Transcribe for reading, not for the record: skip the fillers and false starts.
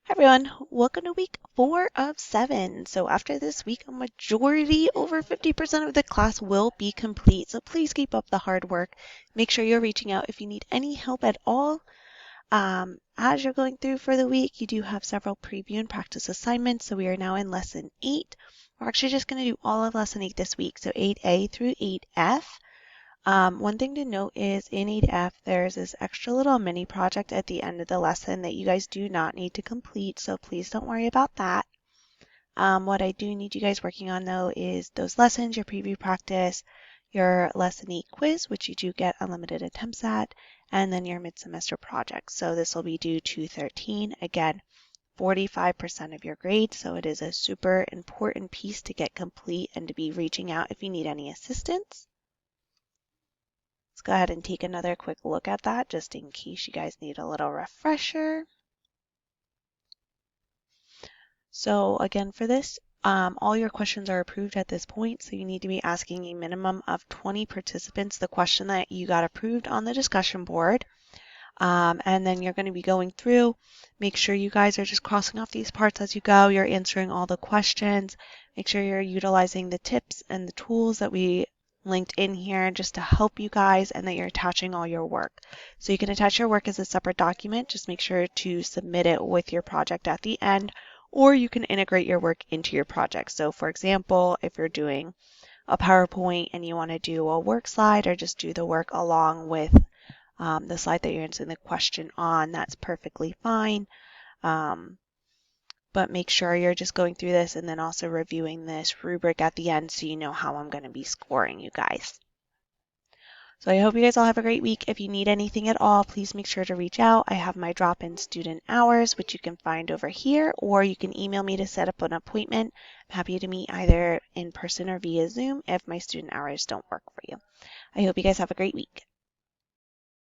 Hi everyone, welcome to week 4 of 7. So after this week, a majority, over 50% of the class will be complete. So please keep up the hard work. Make sure you're reaching out if you need any help at all. As you're going through for the week, you do have several preview and practice assignments. So we are now in lesson 8. We're actually just going to do all of lesson 8 this week, so 8A through 8F. One thing to note is in 8F, there's this extra little mini project at the end of the lesson that you guys do not need to complete, so please don't worry about that. What I do need you guys working on though is those lessons, your preview practice, your lesson 8 quiz, which you do get unlimited attempts at, and then your mid-semester project. So this will be due to 13. Again, 45% of your grade, so it is a super important piece to get complete and to be reaching out if you need any assistance. Let's go ahead and take another quick look at that just in case you guys need a little refresher. So again, for this, all your questions are approved at this point, so you need to be asking a minimum of 20 participants the question that you got approved on the discussion board. And then you're going to be going through, make sure you guys are just crossing off these parts as you go. You're answering all the questions. Make sure you're utilizing the tips and the tools that we linked in here just to help you guys, and that you're attaching all your work. So you can attach your work as a separate document. Just make sure to submit it with your project at the end, or you can integrate your work into your project. So for example, if you're doing a PowerPoint and you want to do a work slide or just do the work along with the slide that you're answering the question on, that's perfectly fine. But make sure you're just going through this and then also reviewing this rubric at the end so you know how I'm going to be scoring you guys. So I hope you guys all have a great week. If you need anything at all, please make sure to reach out. I have my drop-in student hours, which you can find over here, or you can email me to set up an appointment. I'm happy to meet either in person or via Zoom if my student hours don't work for you. I hope you guys have a great week.